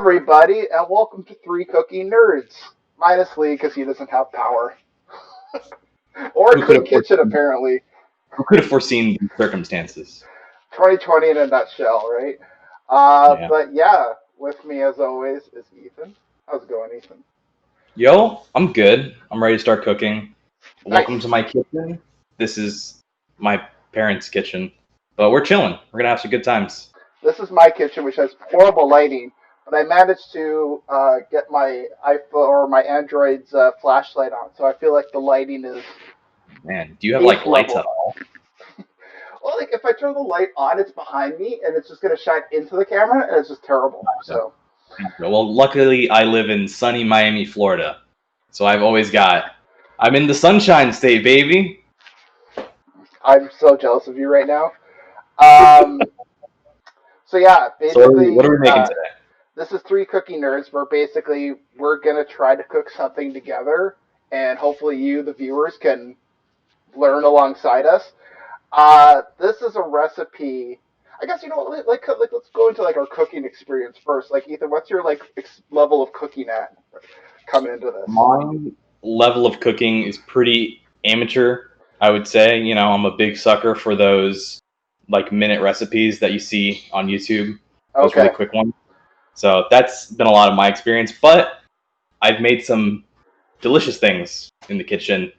everybody, and welcome to Three Cooking Nerds. Minus Lee, because he doesn't have power. Or a Who could clean have kitchen, foreseen, apparently. who could have foreseen these circumstances? 2020 in a nutshell, right? Yeah. But yeah, with me as always is Ethan. How's it going, Ethan? Yo, I'm good. I'm ready to start cooking. Welcome to Nice. my kitchen. This is my parents' kitchen, but we're chilling. We're gonna have some good times. This is my kitchen, which has horrible lighting, but I managed to get my iPhone or my Android's flashlight on, so I feel like the lighting is Man, do you have eighth like lights at level. all? Well, like if I turn the light on, it's behind me, and it's just gonna shine into the camera, and it's just terrible. Yeah. So Well, luckily I live in sunny Miami, Florida, so I've always got. I'm in the sunshine state, baby. I'm so jealous of you right now. Um, so yeah, So what are basically, we making today? this is Three Cooking Nerds, where basically we're gonna try to cook something together, and hopefully you, the viewers, can learn alongside us. This is a recipe. I guess you know, like let's go into like our cooking experience first. Like Ethan, what's your like level of cooking at coming into this? My level of cooking is pretty amateur, I would say. I'm a big sucker for those like minute recipes that you see on YouTube, those really Okay, quick ones. So that's been a lot of my experience, but I've made some delicious things in the kitchen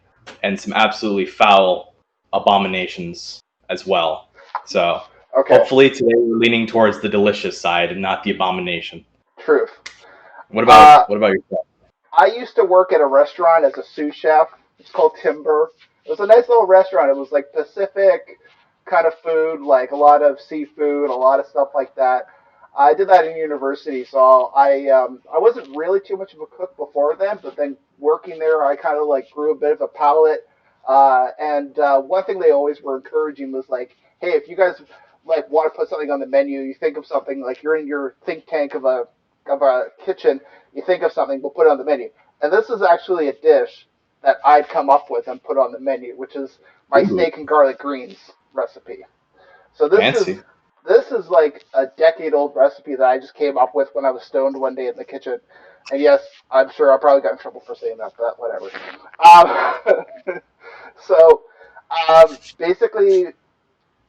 and some absolutely foul abominations as well. So okay, hopefully today we're leaning towards the delicious side and not the abomination. truth. What Uh, about what about yourself? I used to work at a restaurant as a sous chef. It's called Timber. It was a nice little restaurant. It was like Pacific kind of food, like a lot of seafood, a lot of stuff like that. I did that in university, so I wasn't really too much of a cook before then, but then working there, I kind of like grew a bit of a palate. And one thing they always were encouraging was like, hey, if you guys like want to put something on the menu, you think of something like you're in your think tank of a kitchen, you think of something, we'll put it on the menu. And this is actually a dish that I'd come up with and put on the menu, which is my Ooh, steak and garlic greens recipe. So fancy. this is like a decade old recipe that I just came up with when I was stoned one day in the kitchen. And yes, I'm sure I probably got in trouble for saying that, but whatever. So basically,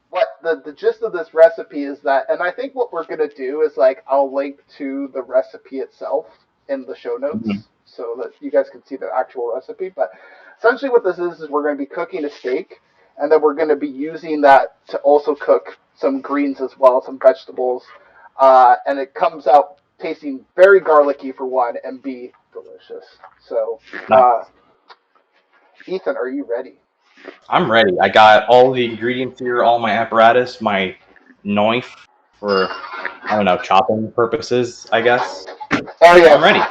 what the gist of this recipe is that, and I think what we're gonna do is like I'll link to the recipe itself in the show Mhm. notes so that you guys can see the actual recipe. But essentially, what this is we're gonna be cooking a steak, and then we're gonna be using that to also cook some greens as well, some vegetables, and it comes out tasting very garlicky for one, and B delicious. So, Nice. Ethan, are you ready? I'm ready. I got all the ingredients here, all my apparatus, my knife for, I don't know, chopping purposes, I guess. Oh So I'm yes, ready.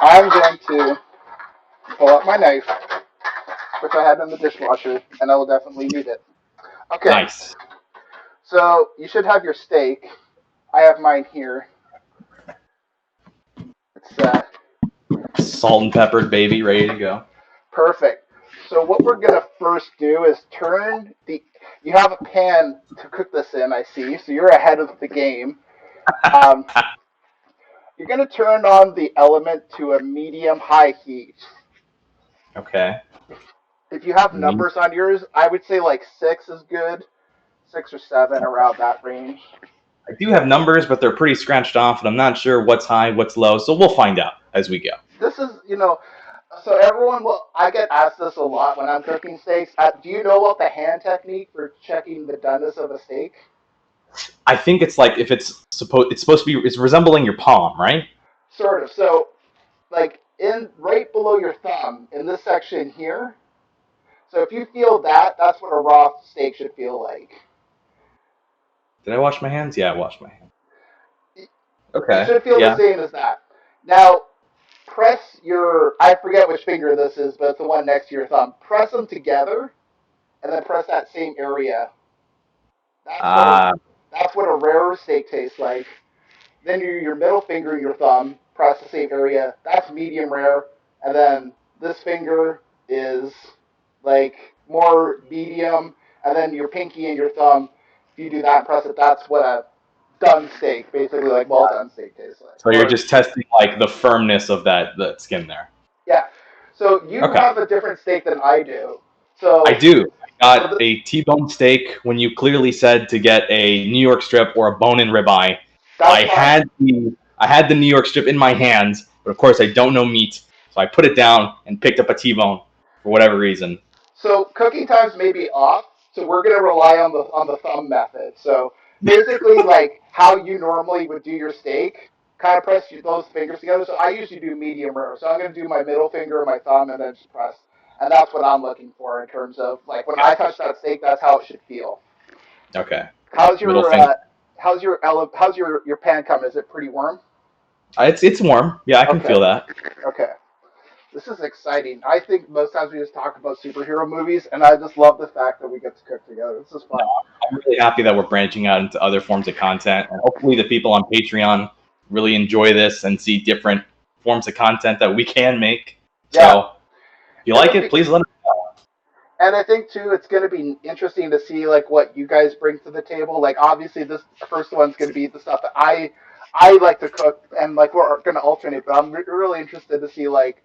I'm going to pull out my knife, which I had in the dishwasher, and I will definitely need it. Okay, Nice. so you should have your steak. I have mine here. It's Salt and peppered, baby, ready to go. perfect. So what we're gonna first do is turn the. You have a pan to cook this in, I see. So you're ahead of the game. Um, you're gonna turn on the element to a medium high heat. Okay. If you have Me. numbers on yours, I would say like six is good, 6 or 7 around that range. I do have numbers, but they're pretty scratched off, and I'm not sure what's high, what's low, so we'll find out as we go. This is, so everyone will, I get asked this a lot when I'm cooking steaks. Do you know about the hand technique for checking the doneness of a steak? I think it's like if it's supposed to be it's resembling your palm, right? Sort of. So, like in right below your thumb in this section here. So if you feel that, that's what a raw steak should feel like. Did I wash my hands? Yeah, I washed my hands. It Okay. should feel the Yeah. same as that. Now, press your, I forget which finger this is, but it's the one next to your thumb. Press them together and then press that same area. That's what a Uh, that's what a rare steak tastes like. Then your middle finger and your thumb press the same area. That's medium rare. And then this finger is like more medium. And then your pinky and your thumb, if you do that and press it, that's what a done steak, basically like well done steak tastes like. So you're just testing like the firmness of that skin there. Yeah. So you Okay. have a different steak than I do. I So do. I so got a T-bone steak when you clearly said to get a New York strip or a bone-in ribeye. that's fine. I had the New York strip in my hands, but of course I don't know meat, so I put it down and picked up a T-bone for whatever reason. So cooking times may be off, so we're gonna rely on the thumb method. So basically, like how you normally would do your steak, kind of press those fingers together. So I usually do medium rare. So I'm gonna do my middle finger and my thumb, and then just press. And that's what I'm looking for in terms of like when I touch that steak, that's how it should feel. Okay. How's Middle your finger. how's your pan come? Is it pretty warm? It's warm. Yeah, I can Okay, feel that. okay. This is exciting. I think most times we just talk about superhero movies, and I just love the fact that we get to cook together. This is No, fun. I'm really happy that we're branching out into other forms of content, and hopefully the people on Patreon really enjoy this and see different forms of content that we can make. Yeah, So if you and like it, please let us know. I think too, it's going to be interesting to see like what you guys bring to the table. Like obviously, this first one's going to be the stuff that I like to cook, and like we're going to alternate. But I'm really interested to see like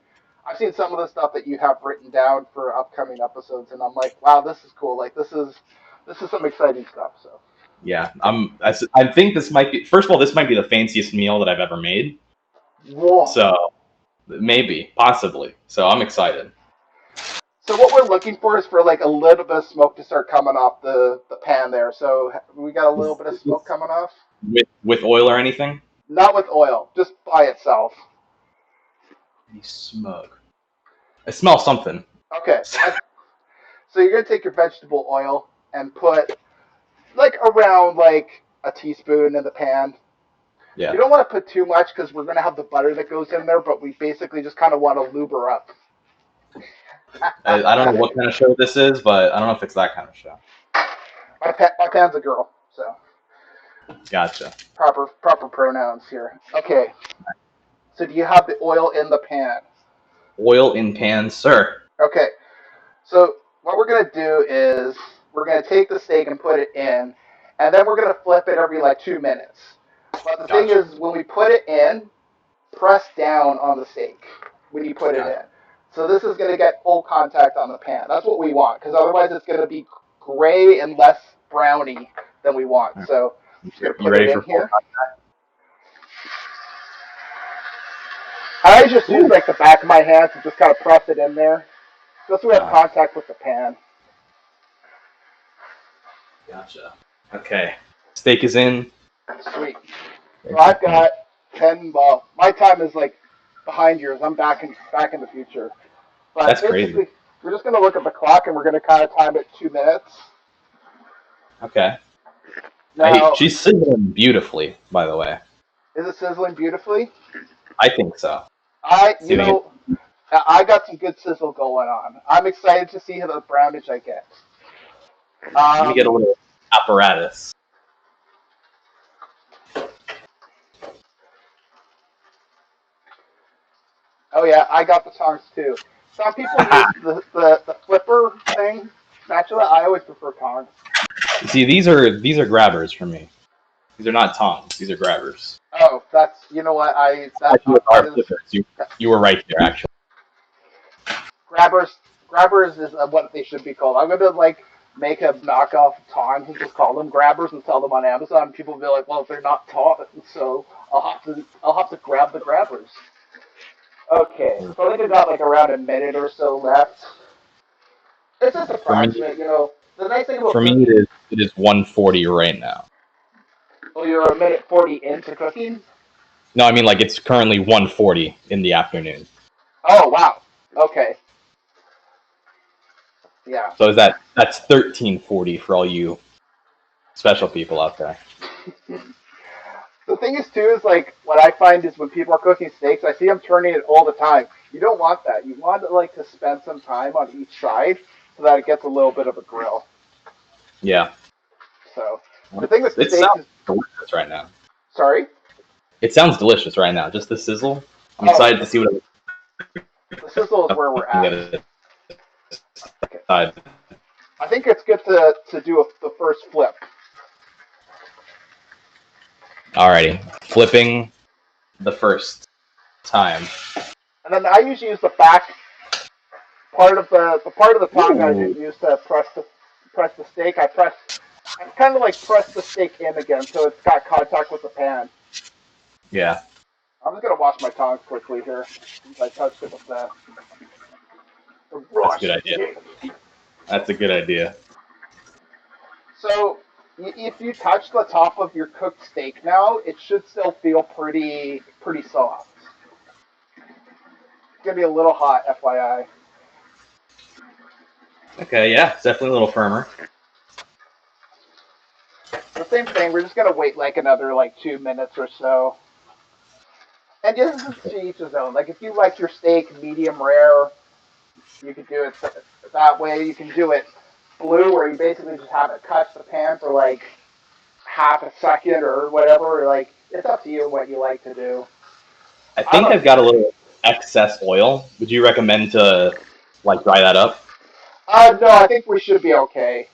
I've seen some of the stuff that you have written down for upcoming episodes, and I'm like, wow, this is cool. Like this is some exciting stuff. So Yeah, I think this might be. First of all, this might be the fanciest meal that I've ever made. whoa. So maybe, possibly. So I'm excited. So what we're looking for is for like a little bit of smoke to start coming off the pan there. So we got a little bit of smoke coming off. With oil or anything? Not with oil, just by itself. Any smoke. I smell something. Okay. So you're gonna take your vegetable oil and put like around like a teaspoon in the pan. Yeah. You don't want to put too much because we're gonna have the butter that goes in there, but we basically just kind of want to lube her up. I don't know what kind of show this is, but I don't know if it's that kind of show. My pan's a girl, so Gotcha. proper pronouns here. Okay. So do you have the oil in the pan? Oil in pan, sir. Okay. So what we're gonna do is we're gonna take the steak and put it in, and then we're gonna flip it every like 2 minutes. But the thing Gotcha. is, when we put it in, press down on the steak when you put it Gotcha. in. So this is gonna get full contact on the pan. That's what we want, because otherwise it's gonna be gray and less browny than we want. So I'm just gonna You put it ready in for full here. I just use contact? like the back of my hand to just kind of press it in there, just so we have Ah, contact with the pan. gotcha. Okay. Steak is in. Sweet. So I've got 10. Well, my time is like behind yours. I'm back in the future. But That's crazy. basically, we're just gonna look at the clock and we're gonna kind of time it 2 minutes. Okay. Now, She's sizzling beautifully, by the way. is it sizzling beautifully? I think so. You Giving it. know, I got some good sizzle going on. I'm excited to see how the brownage I get. Let me get a little apparatus. Oh yeah, I got the tongs too. Some people use the flipper thing. Actually, I always prefer tongs. See, these are grabbers for me. These are not tongs. These are grabbers. Oh, that's you know what that's You not part are of this. flippers. You were right there, actually. Grabbers is what they should be called. I'm gonna like make a knockoff tongs and just call them grabbers and sell them on Amazon. People will be like, well, they're not tongs, so I'll have to grab the grabbers. Okay, so I think I got like around a minute or so left. It's just For me, approximate, you know. The nice thing about for me, cooking, it is 1:40 right now. well, you're a minute 40 into cooking. No, I mean like it's currently 1:40 in the afternoon. Oh wow. Okay. Yeah. So that's 13:40 for all you special people out there. The thing is too is like what I find is when people are cooking steaks, I see them turning it all the time. You don't want that. You want like to spend some time on each side so that it gets a little bit of a grill. Yeah. So the thing with It steaks sounds is, delicious right now. sorry. It sounds delicious right now. Just the sizzle. I'm Oh, excited to see what the sizzle is where we're I'm at. gonna Okay. decide. I think it's good to do the first flip. Alrighty. Flipping the first time. And then I usually use the back part of the part of the tongue I Ooh. use to press the steak. I kind of like press the steak in again so it's got contact with the pan. Yeah, I'm just gonna wash my tongs quickly here since I touched it with the that's raw a good idea. steak. That's a good idea. So if you touch the top of your cooked steak now, it should still feel pretty soft. It's gonna be a little hot, FYI. Okay, yeah, it's definitely a little firmer. The same thing. We're just gonna wait like another like 2 minutes or so. And this is to each his own. Like if you like your steak medium rare, you can do it that way. You can do it blue, where you basically just have it touch the pan for like half a second or whatever. Like it's up to you what you like to do. I I think don't. I've got a little excess oil. Would you recommend to like dry that up? No, I think we should be okay.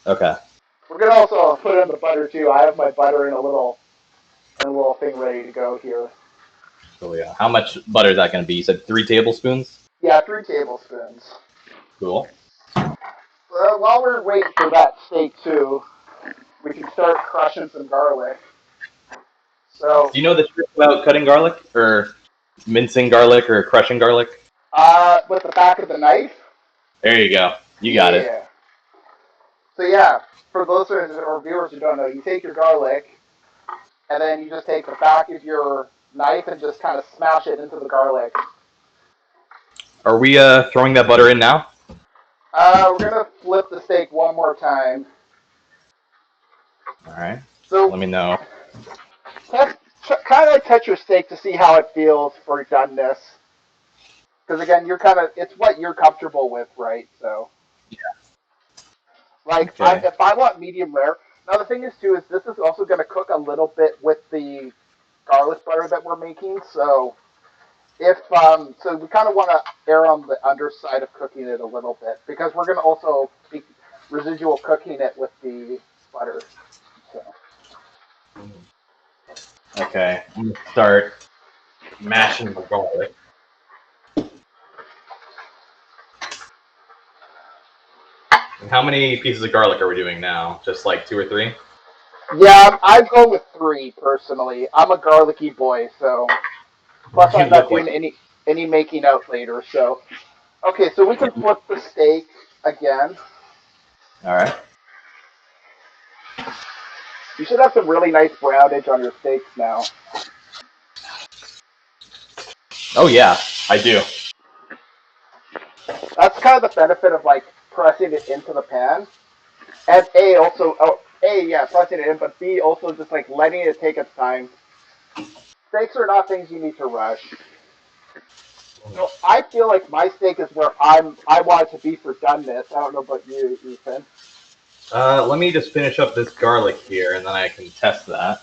Okay. We're gonna also put in the butter too. I have my butter in a little thing ready to go here. So yeah, how much butter is that going to be? You said 3 tablespoons. Yeah, 3 tablespoons. Cool. While we're waiting for that steak too, we can start crushing some garlic. So, Do you know the trick about cutting garlic or mincing garlic or crushing garlic? with the back of the knife. There you go. You got it. Yeah. So yeah, for those or viewers who don't know, you take your garlic and then you just take the back of your knife and just kind of smash it into the garlic. Are we throwing that butter in now? We're gonna flip the steak one more time. All right. So Let me know. kind of like touch your steak to see how it feels for doneness. Because again, it's what you're comfortable with, right? So like Okay. if I want medium rare. Now the thing is too is this is also going to cook a little bit with the garlic butter that we're making. So if so we kind of want to err on the underside of cooking it a little bit because we're going to also be residual cooking it with the butter. So. Okay. I'm gonna start mashing the garlic. And how many pieces of garlic are we doing now? Just like 2 or 3? Yeah, I'd go with 3 personally. I'm a garlicky boy, so plus You I'm not look doing like. any making out later. So okay, so we can flip the steak again. All right. You should have some really nice brownage on your steaks now. Oh yeah, I do. That's kind of the benefit of like pressing it into the pan. And yeah, pressing it in, but B also just like letting it take its time. Steaks are not things you need to rush. So I feel like my steak is where I want it to be for doneness. I don't know about you, Ethan. Let me just finish up this garlic here, and then I can test that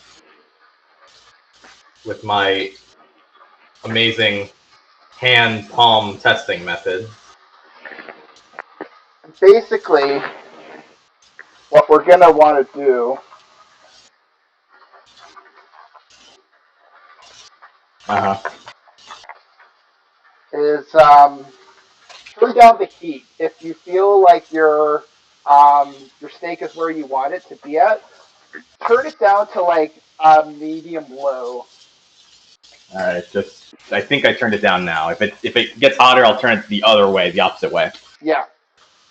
with my amazing hand palm testing method. Basically, what we're gonna want to do Uh huh. is turn down the heat. If you feel like your steak is where you want it to be at, turn it down to like medium low. All right. Just I think I turned it down now. If it gets hotter, I'll turn it the other way, the opposite way. Yeah.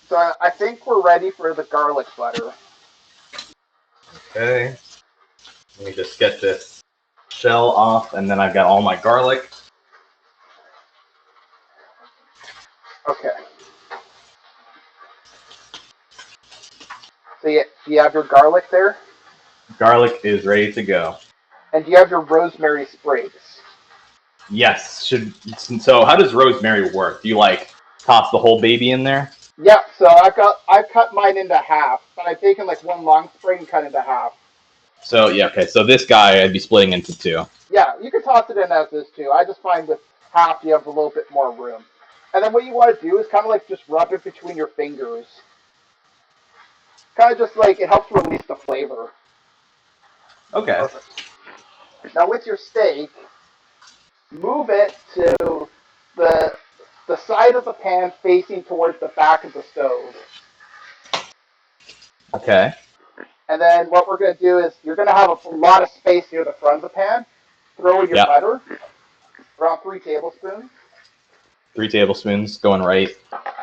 So I think we're ready for the garlic butter. Okay. Let me just get this shell off, and then I've got all my garlic. Okay. So you have your garlic there, Garlic is ready to go. and you have your rosemary sprigs. Yes. So how does rosemary work? Do you like toss the whole baby in there? Yeah. So I've cut mine into half, but I've taken like one long sprig and cut into half. So yeah, okay. So this guy I'd be splitting into 2. Yeah, you can toss it in as is too. I just find with half you have a little bit more room. And then what you want to do is kind of like just rub it between your fingers. Kind of just like it helps release the flavor. Okay. Perfect. Now with your steak, move it to the the side of the pan facing towards the back of the stove. Okay. And then what we're going to do is you're going to have a lot of space near the front of the pan. Throw in your Yeah. butter, around 3 tablespoons. 3 tablespoons going right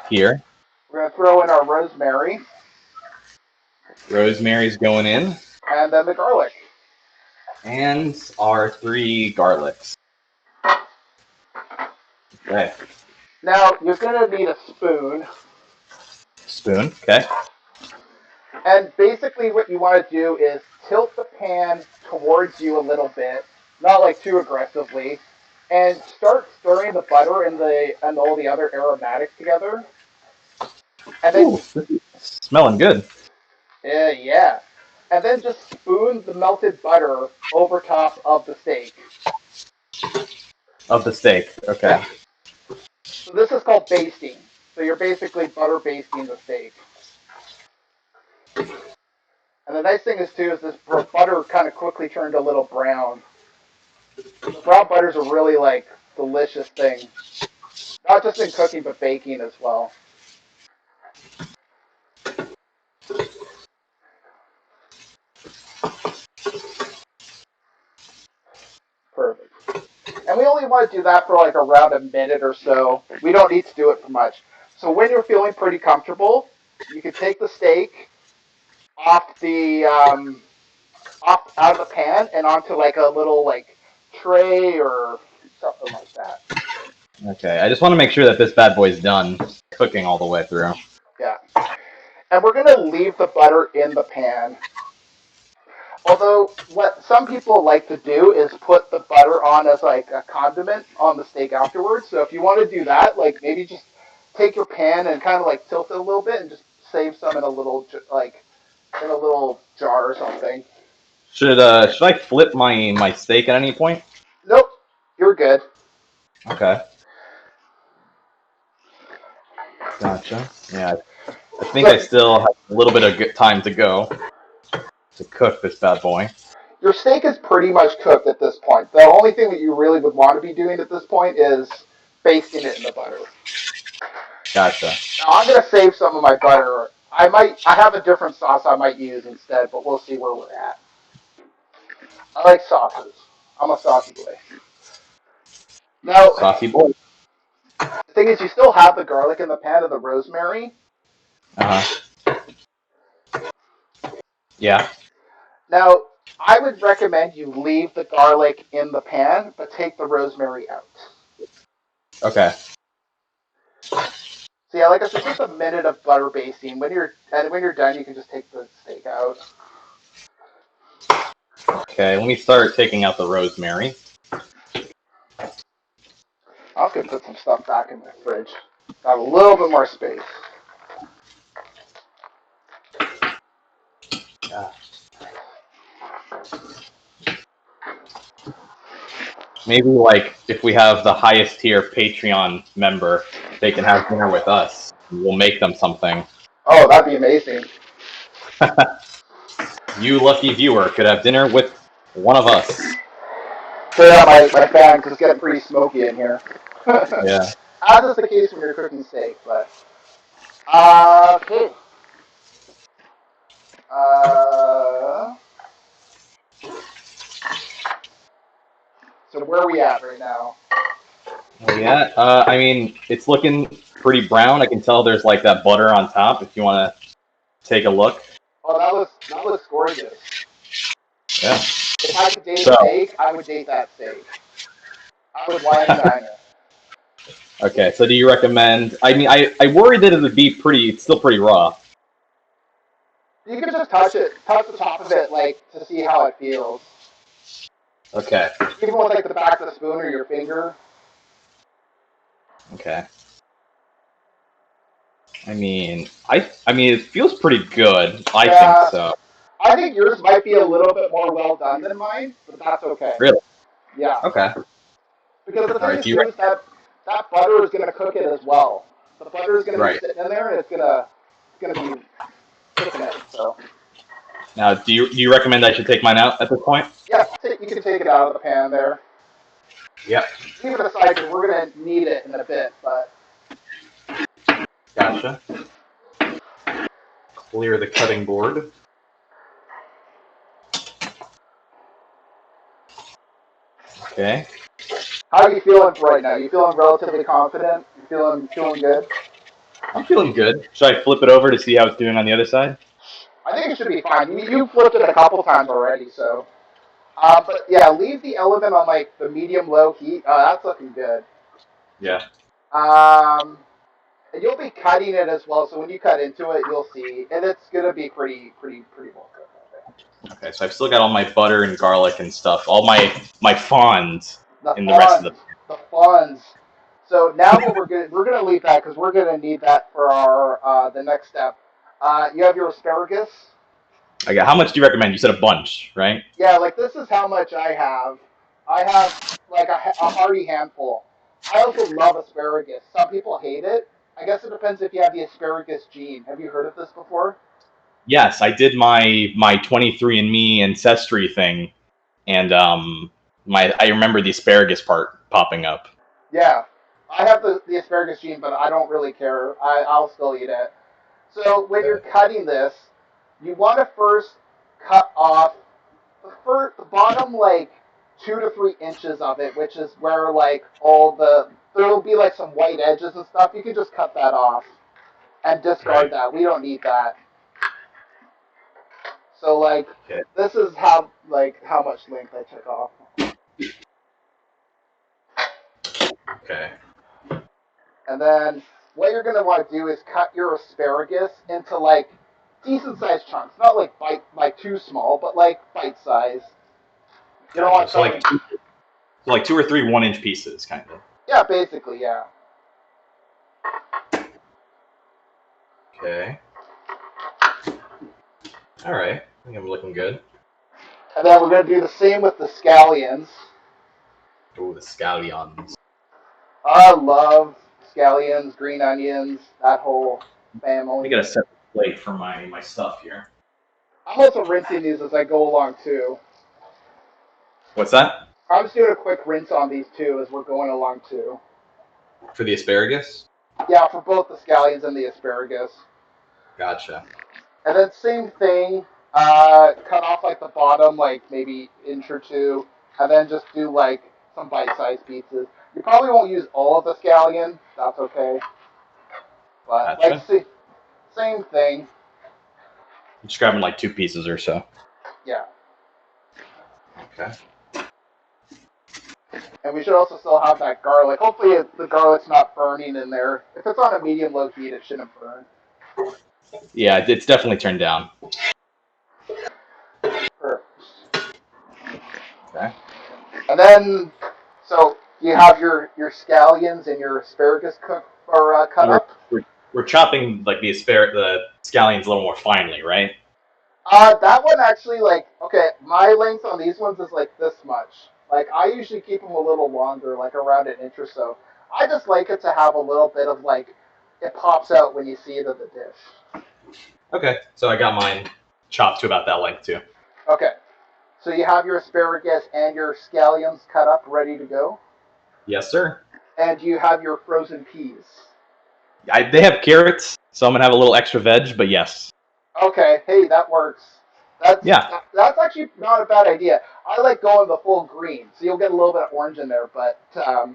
here. We're going to throw in our rosemary Rosemary's going in. and then the garlic. And our 3 garlics. Okay. Now you're going to need a spoon. Spoon. Okay. And basically what you want to do is tilt the pan towards you a little bit, not like too aggressively, and start stirring the butter and all the other aromatics together. And then, Ooh, this is smelling good. yeah. And then just spoon the melted butter over top of the steak. Of the steak. Okay. So this is called basting. So you're basically butter basting the steak. And the nice thing is too is this butter kind of quickly turned a little brown. The brown butter is a really like delicious thing, not just in cooking but baking as well. Perfect. And we only want to do that for like around a minute or so. We don't need to do it for much. So when you're feeling pretty comfortable, you can take the steak off the off out of the pan and onto like a little like tray or something like that. Okay. I just want to make sure that this bad boy's done cooking all the way through. Yeah. And we're gonna leave the butter in the pan. Although what some people like to do is put the butter on as like a condiment on the steak afterwards. So if you want to do that, like maybe just take your pan and kind of like tilt it a little bit and just save some in a little like in a little jar or something. Should I flip my steak at any point? Nope, you're good. Okay. Gotcha. Yeah. I think I still have a little bit of good time to go to cook this bad boy. Your steak is pretty much cooked at this point. The only thing that you really would want to be doing at this point is basting it in the butter. Gotcha. Now I'm gonna save some of my butter. I have a different sauce I might use instead, but we'll see where we're at. I like sauces. I'm a saucy boy. Now, Saucy boy. the thing is, you still have the garlic in the pan and the rosemary. Uh-huh. Yeah. Now, I would recommend you leave the garlic in the pan, but take the rosemary out. Okay. So yeah, like I said, just a minute of butter basting. When you're done, you can just take the steak out. Okay, let me start taking out the rosemary. I was gonna put some stuff back in my fridge. Have a little bit more space. Yeah. Maybe like if we have the highest tier Patreon member, they can have dinner with us. We'll make them something. Oh, that'd be amazing. You lucky viewer could have dinner with one of us. Clear out my fan because it's getting pretty smoky in here. Yeah. As is the case when you're cooking steak, but okay. So where are we at right now? Yeah. I mean, it's looking pretty brown. I can tell there's like that butter on top. If you want to take a look. Oh, that looks gorgeous. Yeah. If I could date a steak, I would date that steak. I would wine and dine it. Okay. So do you recommend? I mean, I worry that it would be pretty. It's still pretty raw. You can just touch the top of it, like to see how it feels. Okay. Even with like the back of the spoon or your finger. Okay. I mean, it feels pretty good. I think so. I think yours might be a little bit more well done than mine, but that's okay. Really? Yeah. Okay. Because the thing is that butter is going to cook it as well. The butter is going to be sitting in there, and it's going to be cooking it. So. Now, do you recommend I should take mine out at this point? Yeah, you can take it out of the pan there. Yep. Leave it aside because we're gonna need it in a bit. But Gotcha. Clear the cutting board. Okay. how are you feeling right now? You feeling relatively confident? You feeling good? I'm feeling good. Should I flip it over to see how it's doing on the other side? I think it should be fine. You flipped it a couple times already, so. But yeah, leave the element on like the medium low heat. That's looking good. Yeah. And you'll be cutting it as well. So when you cut into it, you'll see, and it's gonna be pretty well cooked. Okay, so I've still got all my butter and garlic and stuff. All my fond The in the rest of funds, the funds. So now what we're gonna leave that because we're gonna need that for our the next step. You have your asparagus. Okay, how much do you recommend? You said a bunch, right? Yeah, like this is how much I have. I have like a hearty handful. I also love asparagus. Some people hate it. I guess it depends if you have the asparagus gene. Have you heard of this before? Yes, I did my 23andMe ancestry thing, and I remember the asparagus part popping up. Yeah, I have the asparagus gene, but I don't really care. I'll still eat it. So when you're Okay. cutting this, you want to first cut off the bottom like 2 to 3 inches of it, which is where like all there'll be like some white edges and stuff. You can just cut that off and discard Right. that. We don't need that. So like Okay. this is how much length I took off. Okay. And then what you're gonna want to do is cut your asparagus into like decent sized chunks, not like too small, but like bite size. You don't Gotcha. want So like something. so like 2 or 3 1-inch pieces, kind of. Yeah, basically, yeah. Okay. All right. I think I'm looking good. And then we're gonna do the same with the scallions. Oh, the scallions. I love scallions, green onions, that whole Let me family. get a separate plate for my stuff here. I'm also rinsing these as I go along too. What's that? I'm just doing a quick rinse on these two as we're going along too. For the asparagus? Yeah, for both the scallions and the asparagus. Gotcha. And then same thing, cut off like the bottom, like maybe inch or two, and then just do like some bite-sized pieces. You probably won't use all of the scallion. That's okay. But like, Gotcha. see, same thing. I'm just grabbing like 2 pieces or so. Yeah. Okay. And we should also still have that garlic. Hopefully the garlic's not burning in there. If it's on a medium-low heat, it shouldn't burn. Yeah, it's definitely turned down. Perfect. Okay. And then, so you have your scallions and your asparagus cooked or cut And up. we're chopping like the scallions a little more finely, right? That one actually, like, okay, my length on these ones is like this much. Like, I usually keep them a little longer, like around an inch or so. I just like it to have a little bit of, like, it pops out when you see it in the dish. Okay. So I got mine chopped to about that length too. Okay, so you have your asparagus and your scallions cut up, ready to go. Yes, sir. And you have your frozen peas. They have carrots, so I'm gonna have a little extra veg, but yes. Okay, hey, that works. That's Yeah. that's actually not a bad idea. I like going the full green, so you'll get a little bit of orange in there, but I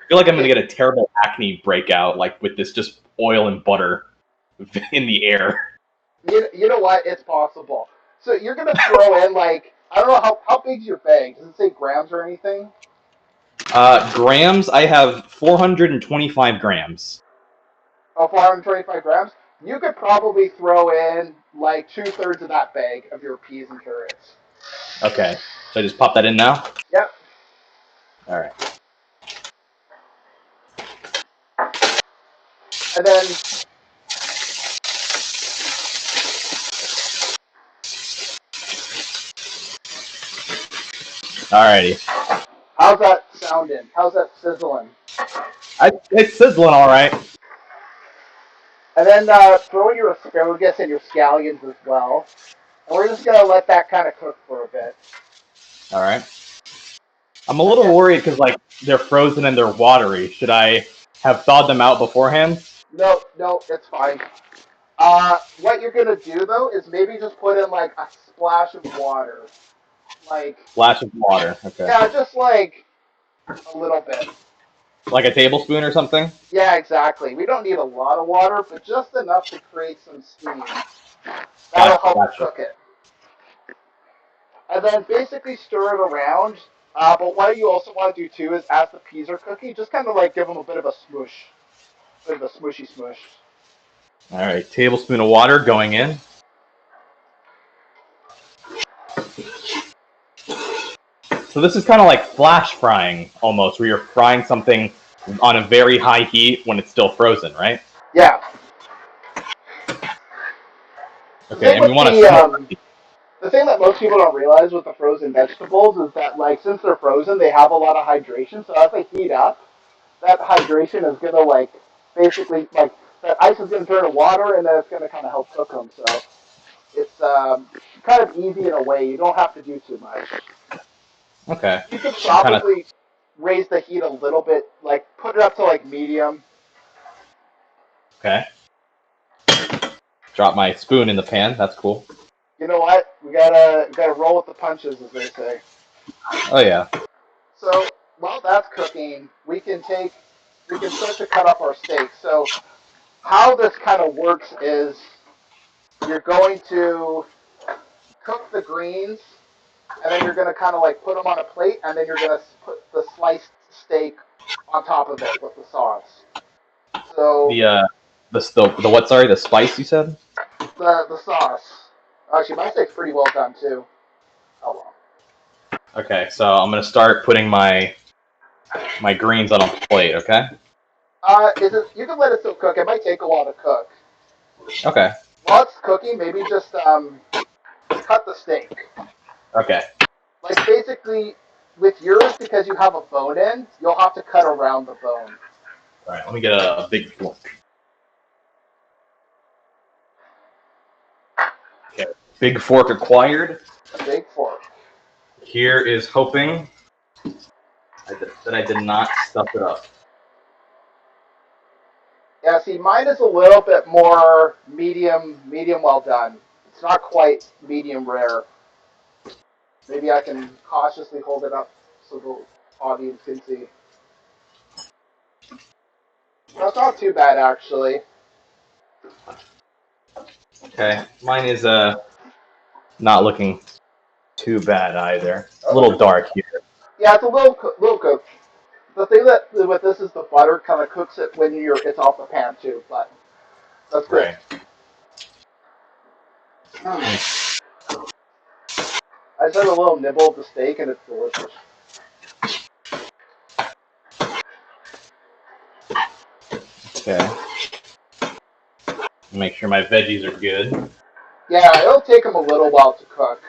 feel like I'm gonna it, get a terrible acne breakout, like with this just oil and butter in the air. you know what? It's possible. So you're gonna throw in like I don't know how big's your bag. Does it say grams or anything? Grams, I have 425 grams. Oh, 425 grams. You could probably throw in like 2/3 of that bag of your peas and carrots. Okay. So I just pop that in now? Yep. All right. And then Alrighty. how's that sounding? How's that sizzling? It's sizzling all right. And then throw in your asparagus and your scallions as well. And we're just gonna let that kind of cook for a bit. All right. I'm a little Okay. worried because like they're frozen and they're watery. Should I have thawed them out beforehand? No, no, it's fine. What you're gonna do though is maybe just put in like a splash of water, like Splash of water. Okay. yeah, just like a little bit. Like a tablespoon or something? Yeah, exactly. We don't need a lot of water, but just enough to create some steam. That'll Gotcha, help gotcha. cook it. And then basically stir it around. But what you also want to do too is as the peas are cooking, just kind of like give them a bit of a smoosh, bit of a smooshy smoosh. All right, tablespoon of water going in. So this is kind of like flash frying almost, where you're frying something on a very high heat when it's still frozen, right? Yeah. The Okay, thing and we with want to smoke. the thing that most people don't realize with the frozen vegetables is that like since they're frozen, they have a lot of hydration. So as they heat up, that hydration is gonna like basically like that ice is gonna turn to water, and then it's gonna kind of help cook them. So it's kind of easy in a way. You don't have to do too much. Okay, You could I'm kind of probably raise the heat a little bit, like put it up to like medium. okay. Drop my spoon in the pan. That's cool. You know what? We gotta roll with the punches, as they say. Oh yeah. So while that's cooking, we can start to cut up our steak. So how this kind of works is you're going to cook the greens, and then you're going to kind of like put them on a plate, and then you're going to put the sliced steak on top of it with the sauce. So The the what? Sorry, the spice you said. the sauce. Actually, my steak's pretty well done too. Oh well. Okay, so I'm gonna start putting my greens on a plate. Okay. Is it? You can let it still cook. It might take a while to cook. Okay. While it's cooking, maybe just cut the steak. Okay. Like basically, with yours, because you have a bone in, you'll have to cut around the bone. All right. Let me get a big fork. Okay. Big fork acquired. A big fork. Here is hoping that I did not stuff it up. Yeah, see, mine is a little bit more medium well done. It's not quite medium rare. Maybe I can cautiously hold it up so the audience can see. No, it's not too bad actually. Okay. Mine is not looking too bad either. A Oh, little dark here. yeah, it's a little cooked. The thing that with this is the butter kind of cooks it when it's off the pan too, but that's good. Right. Mm. I just had a little nibble of the steak and it's delicious. Okay. Make sure my veggies are good. Yeah, it'll take them a little while to cook.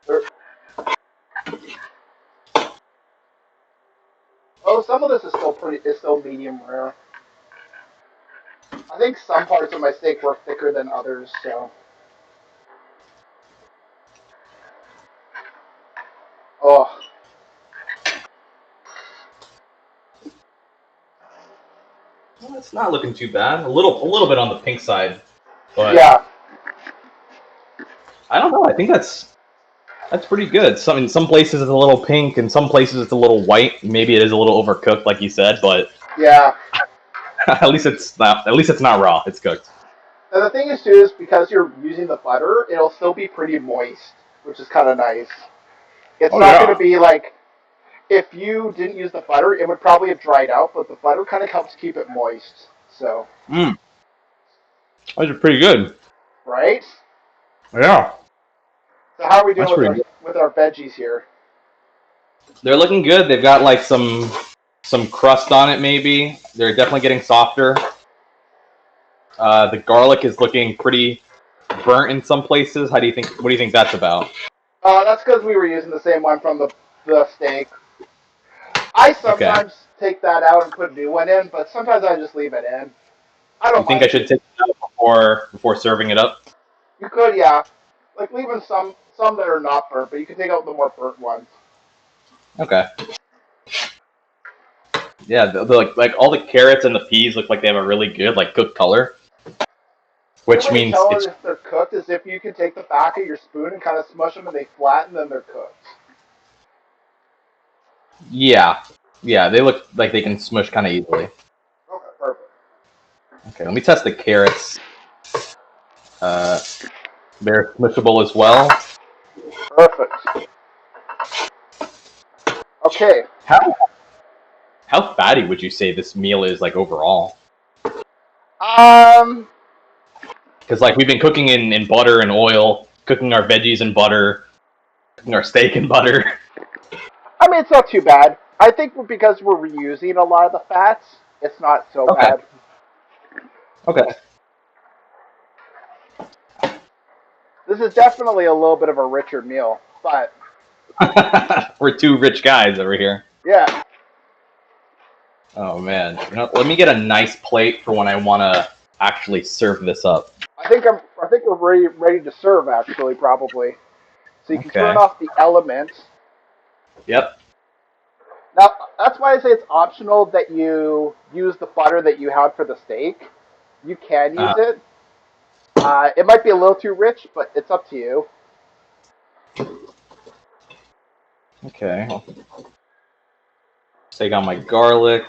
They're, oh, some of this is still medium rare. I think some parts of my steak were thicker than others, so. Oh, Well, it's not looking too bad. A little bit on the pink side, but yeah. I don't know. I think that's pretty good. In some places it's a little pink, in some places it's a little white. Maybe it is a little overcooked, like you said, but Yeah. at least it's not. At least it's not raw. It's cooked. And the thing is, too, is because you're using the butter, it'll still be pretty moist, which is kind of nice. It's Oh not going to yeah. be like, if you didn't use the butter, it would probably have dried out, but the butter kind of helps keep it moist. So, Mm. Those are pretty good. right? Yeah. So how are we doing That's pretty good. with our veggies here? They're looking good. They've got like some crust on it. Maybe they're definitely getting softer. The garlic is looking pretty burnt in some places. How do you think? What do you think that's about? That's because we were using the same one from the steak. I Okay. sometimes take that out and put a new one in, but sometimes I just leave it in. I You don't think I mind. should take it out before serving it up? You could, yeah. Like leaving some that are not burnt, but you can take out the more burnt ones. Okay. Yeah, like all the carrots and the peas look like they have a really good like cooked color, A good which way to means tell it's if they're cooked is if you can take the back of your spoon and kind of smush them and they flatten, then they're cooked. yeah, they look like they can smush kind of easily. Okay, perfect. Okay, let me test the carrots. They're smushable as well. Perfect. Okay. How fatty would you say this meal is like overall? Um, Because like we've been cooking in butter and oil, cooking our veggies in butter, cooking our steak in butter. I mean, it's not too bad. I think because we're reusing a lot of the fats, it's not so Okay. bad. Okay. This is definitely a little bit of a richer meal, but We're two rich guys over here. yeah. Oh man, let me get a nice plate for when I want to actually serve this up. I think we're ready to serve actually, probably. So you can turn Okay. off the elements. Yep. Now, that's why I say it's optional that you use the butter that you had for the steak. You can use it. It might be a little too rich, but it's up to you. Okay. Take out my garlic.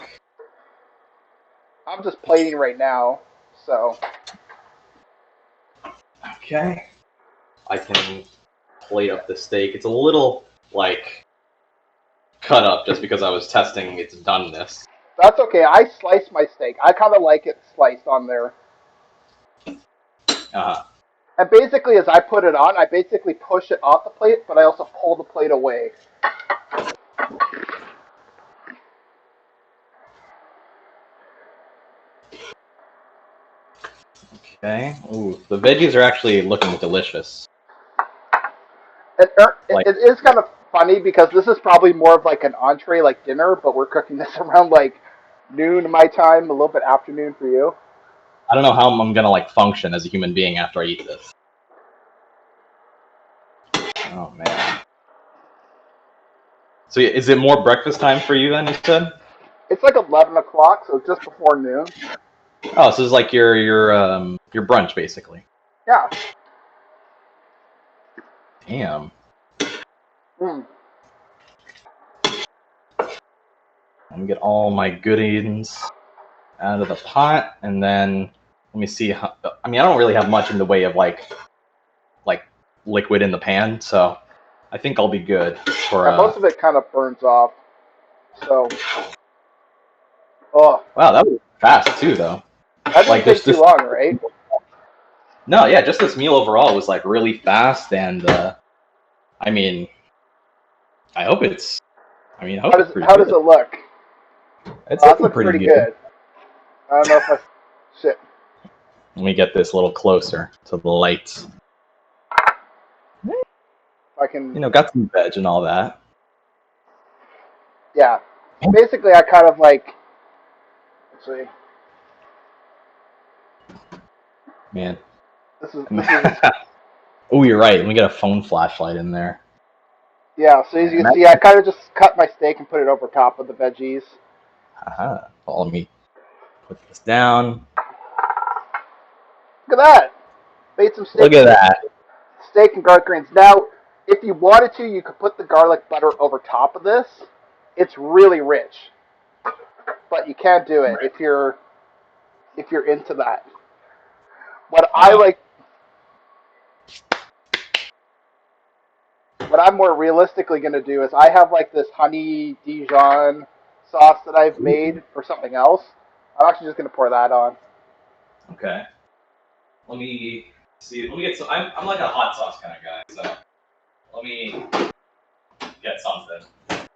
I'm just plating right now, so. Okay. I can plate up the steak. It's a little like cut up just because I was testing its doneness. That's okay. I slice my steak. I kind of like it sliced on there. Uh-huh. And basically, as I put it on, I basically push it off the plate, but I also pull the plate away. Okay. Ooh, the veggies are actually looking delicious. Like, It is kind of funny because this is probably more of like an entree, like dinner, but we're cooking this around like noon my time, a little bit afternoon for you. I don't know how I'm gonna like function as a human being after I eat this. Oh man. So is it more breakfast time for you then? You said. It's like 11 o'clock, so just before noon. Oh, so it's like your brunch basically. Yeah. Damn. Mm. Let me get all my goodies out of the pot, and then let me see how. I mean, I don't really have much in the way of like liquid in the pan, so I think I'll be good for. And most of it kind of burns off. So. Oh. Wow, that was fast too, though. That didn't Like take too long, right? No, yeah, just this meal overall was like really fast, and I mean, I hope it's. I mean, I hope it's pretty How good. does it look? It's That looking looks pretty good. I don't know if I. Shit. Let me get this a little closer to the light. If I can. Got some veg and all that. Yeah. Basically, I kind of like. Let's see. Man. This is Oh, you're right. Let me get a phone flashlight in there. Yeah, so as you can see, I kind of just cut my steak and put it over top of the veggies. Well, let me put this down. Look at that! Made some steak. Look at that. Steak and garlic greens. Now, if you wanted to, you could put the garlic butter over top of this. It's really rich, but you can't do it if you're into that. What I like. What I'm more realistically going to do is I have like this honey Dijon sauce that I've made for something else. I'm actually just going to pour that on. Okay. Let me see. Let me get some. I'm like a hot sauce kind of guy, so let me get something.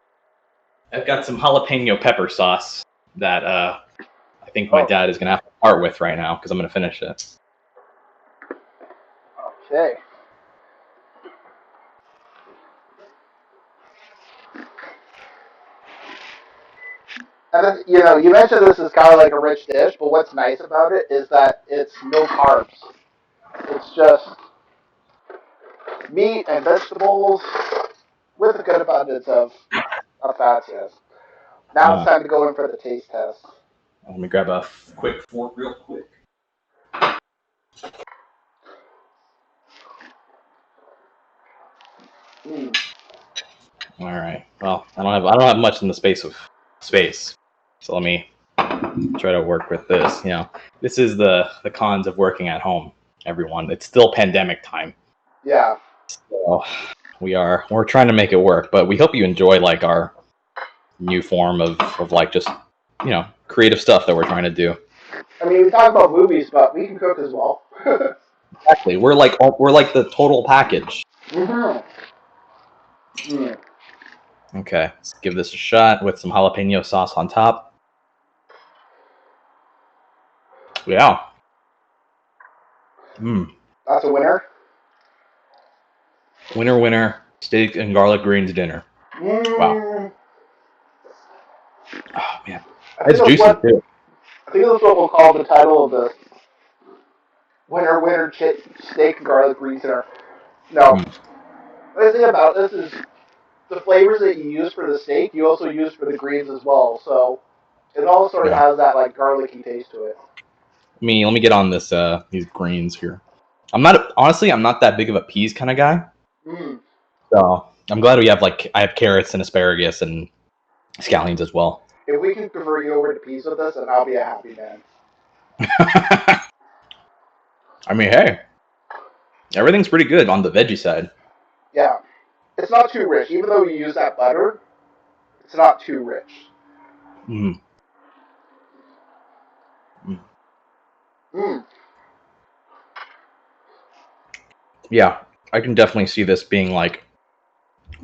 I've got some jalapeno pepper sauce that I think my dad is going to have to part with right now because I'm going to finish it. Okay. And you mentioned this is kind of like a rich dish, but what's nice about it is that it's no carbs. It's just meat and vegetables with a good abundance of fats. Yes. Now it's time to go in for the taste test. Let me grab a quick fork real quick. All right. Well, I don't have much in the space, so let me try to work with this. This is the cons of working at home. Everyone, it's still pandemic time. Yeah. So we're trying to make it work, but we hope you enjoy like our new form of like just creative stuff that we're trying to do. I mean, we talk about movies, but we can cook as well. Exactly. We're like the total package. Okay, let's give this a shot with some jalapeno sauce on top. Yeah. That's a winner. Winner, steak and garlic greens dinner. Wow. Oh man, it's juicy too. I think that's what we'll call the title of the winner steak and garlic greens dinner. No, the thing about this is the flavors that you use for the steak, you also use for the greens as well. So it all sort of has that like garlicky taste to it. Let me get on this these greens here. I'm not that big of a peas kind of guy. So I'm glad I have carrots and asparagus and scallions as well. If we can convert you over to peas with us, then I'll be a happy man. I mean, hey, everything's pretty good on the veggie side. Yeah, it's not too rich, even though we use that butter. It's not too rich. Yeah, I can definitely see this being like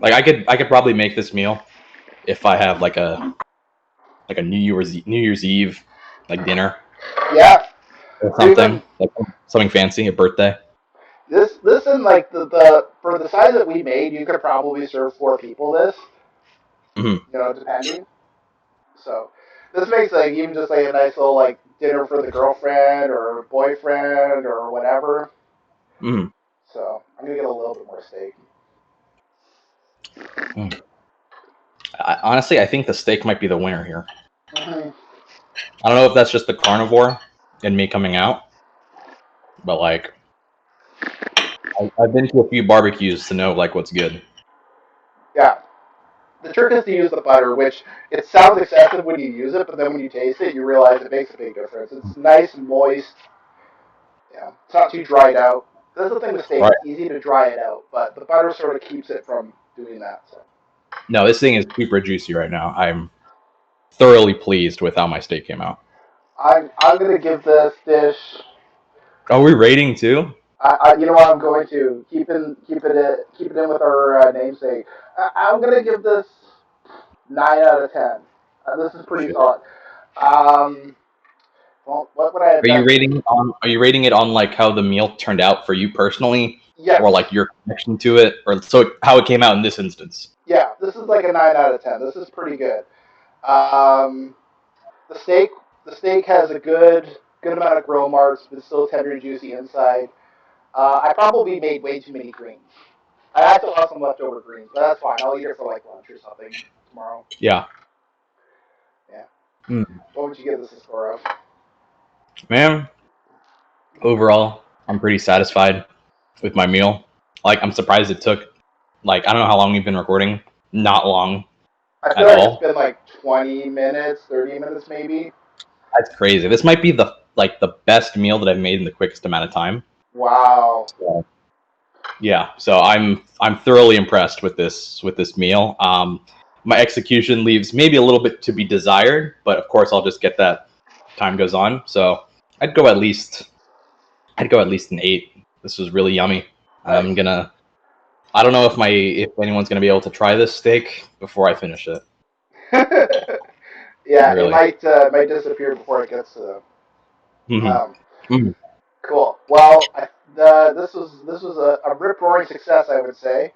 I could probably make this meal if I have like a New Year's Eve like dinner. Yeah. Or something like something fancy, a birthday. This and like the for the size that we made, you could probably serve 4 people this. Depending. So this makes like even just like a nice little like dinner for the girlfriend or boyfriend or whatever. So I'm gonna get a little bit more steak. Honestly, I think the steak might be the winner here. I don't know if that's just the carnivore in me coming out, but like I've been to a few barbecues to know like what's good. Yeah. The trick is to use the butter, which it sounds excessive when you use it, but then when you taste it, you realize it makes a big difference. It's nice and moist. Yeah, it's not too dried out. That's the thing with steak; it's easy to dry it out, but the butter sort of keeps it from doing that. So. No, this thing is super juicy right now. I'm thoroughly pleased with how my steak came out. I'm gonna give this dish. Are we rating too? You know what? I'm going to keep it in with our namesake. I'm gonna give this 9 out of 10. This is pretty solid. Well, what would I have done? Are you rating it on like how the meal turned out for you personally? Yes. Or like your connection to it, or how it came out in this instance? Yeah, this is like a 9 out of 10. This is pretty good. The steak has a good amount of grill marks, but still tender and juicy inside. I probably made way too many greens. I still have some leftover greens, but that's fine. I'll eat it for like lunch or something tomorrow. Yeah. Yeah. What would you give this a score of? Man, overall, I'm pretty satisfied with my meal. Like, I'm surprised it took, like, I don't know how long we've been recording. Not long. I feel like it's been like 20 minutes, 30 minutes maybe. That's crazy. This might be the best meal that I've made in the quickest amount of time. Wow. Yeah, so I'm thoroughly impressed with this meal. My execution leaves maybe a little bit to be desired, but of course I'll just get that time goes on. So I'd go at least an 8. This was really yummy. Nice. I don't know if anyone's gonna be able to try this steak before I finish it. Yeah, really. It might disappear before it gets to them. Cool. Well, this was a rip roaring success, I would say.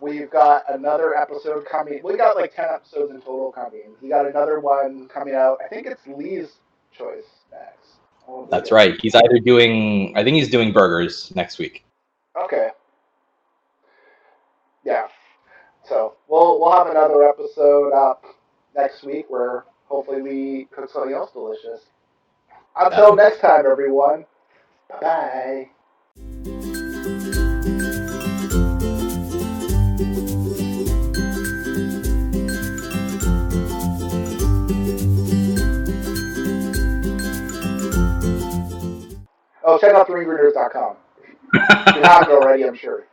We've got another episode coming. We got like 10 episodes in total coming. We got another one coming out. I think it's Lee's choice next. That's right. I think he's doing burgers next week. Okay. Yeah. So we'll have another episode up next week where hopefully we cook something else delicious. Until Definitely. next time, everyone. Bye. Oh, check out 3 If you haven't already, I'm sure.